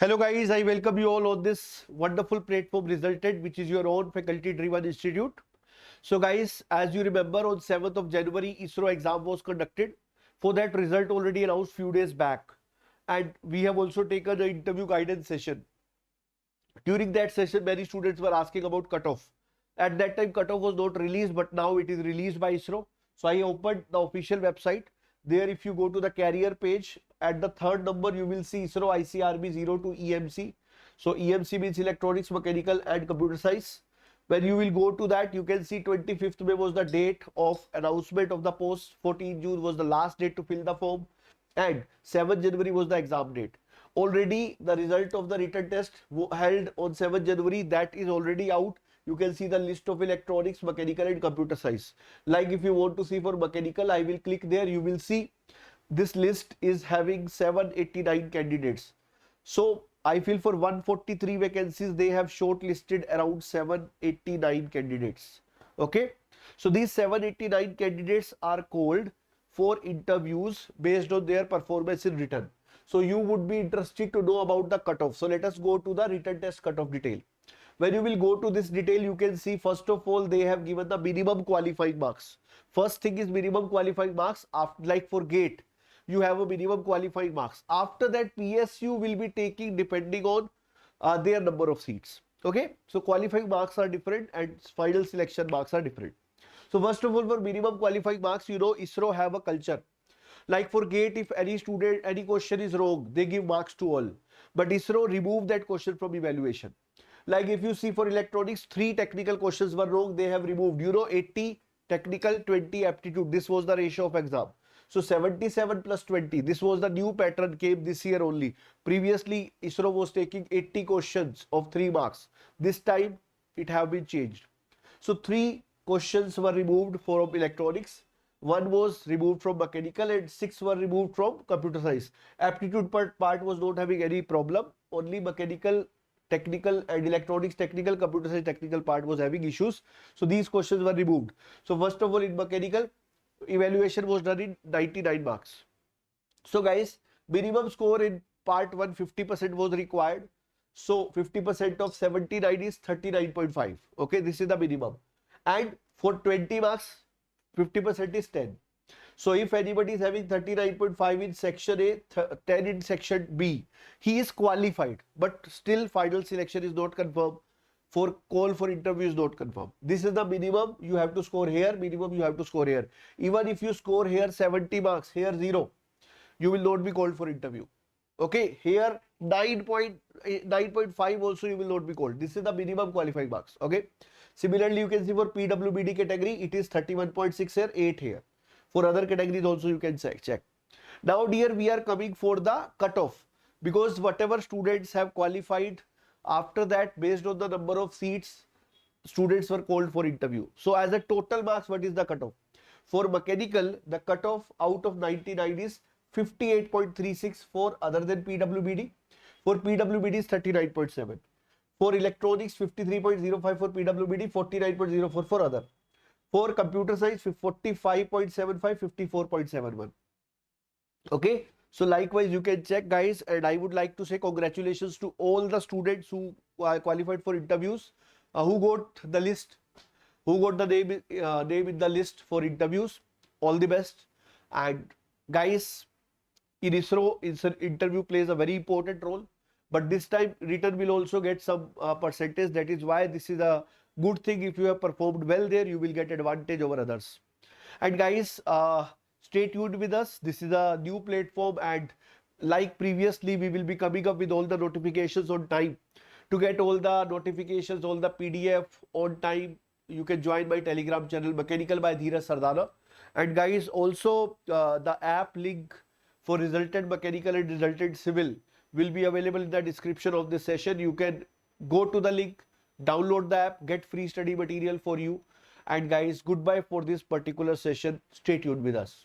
Hello guys, I welcome you all on this wonderful platform Resulted, which is your own faculty driven institute. So guys, as you remember, on 7th of January, ISRO exam was conducted. For that, result already announced few days back. And we have also taken an interview guidance session. During that session, many students were asking about cutoff. At that time, cutoff was not released, but now it is released by ISRO. So I opened the official website. There, if you go to the career page, at the third number, you will see ISRO ICRB 02 EMC. So EMC means electronics, mechanical and computer science. When you will go to that, you can see 25th May was the date of announcement of the post. 14 June was the last date to fill the form. And 7th January was the exam date. Already the result of the written test held on 7th January, that is already out. You can see the list of electronics, mechanical and computer science. Like if you want to see for mechanical, I will click there. You will see this list is having 789 candidates. So I feel for 143 vacancies, they have shortlisted around 789 candidates. Okay. So these 789 candidates are called for interviews based on their performance in written. So you would be interested to know about the cutoff. So let us go to the written test cutoff detail. When you will go to this detail, you can see first of all they have given the minimum qualifying marks. First thing is minimum qualifying marks. After, like for GATE, you have a minimum qualifying marks. After that, PSU will be taking depending on their number of seats. Okay, so qualifying marks are different and final selection marks are different. So first of all, for minimum qualifying marks, you know ISRO have a culture. Like for GATE, if any student, any question is wrong, they give marks to all. But ISRO remove that question from evaluation. Like if you see for electronics, 3 technical questions were wrong, they have removed. You know, 80 technical, 20 aptitude. This was the ratio of exam. So 77 plus 20. This was the new pattern came this year only. Previously, ISRO was taking 80 questions of 3 marks. This time, it have been changed. So 3 questions were removed from electronics. 1 was removed from mechanical and 6 were removed from computer science. Aptitude part was not having any problem. Only mechanical, technical and electronics technical, computer science technical part was having issues. So these questions were removed. So first of all, in mechanical, evaluation was done in 99 marks. So guys, minimum score in part 1, 50% was required. So 50% of 79 is 39.5. Okay, this is the minimum. And for 20 marks, 50% is 10. So if anybody is having 39.5 in section A, 10 in section B, he is qualified, but still final selection is not confirmed. For call for interview is not confirmed. This is the minimum you have to score here, minimum you have to score here. Even if you score here 70 marks, here 0, you will not be called for interview. Okay, here 9.5 also you will not be called. This is the minimum qualifying marks. Okay. Similarly, you can see for PWBD category, it is 31.6 here, 8 here. For other categories also you can check. Now dear, we are coming for the cutoff, because whatever students have qualified after that, based on the number of seats, students were called for interview. So as a total marks, what is the cutoff? For mechanical, the cutoff out of 99 is 58.36 for other than PWBD. For PWBD is 39.7. For electronics, 53.05 for PWBD, 49.04 for other. For computer science, 45.75, 54.71. Okay. So likewise, you can check, guys. And I would like to say congratulations to all the students who qualified for interviews, who got the list, who got the name in the list for interviews. All the best. And guys, in ISRO, interview plays a very important role. But this time written will also get some percentage. That is why this is a good thing. If you have performed well there, you will get advantage over others. And guys, stay tuned with us. This is a new platform, and like previously, we will be coming up with all the notifications on time. To get all the notifications, all the PDF on time, you can join my Telegram channel, Mechanical by Dheeraj Sardana. And guys, also the app link for Resultant Mechanical and Resultant Civil will be available in the description of this session. You can go to the link, download the app, get free study material for you. And guys, goodbye for this particular session. Stay tuned with us.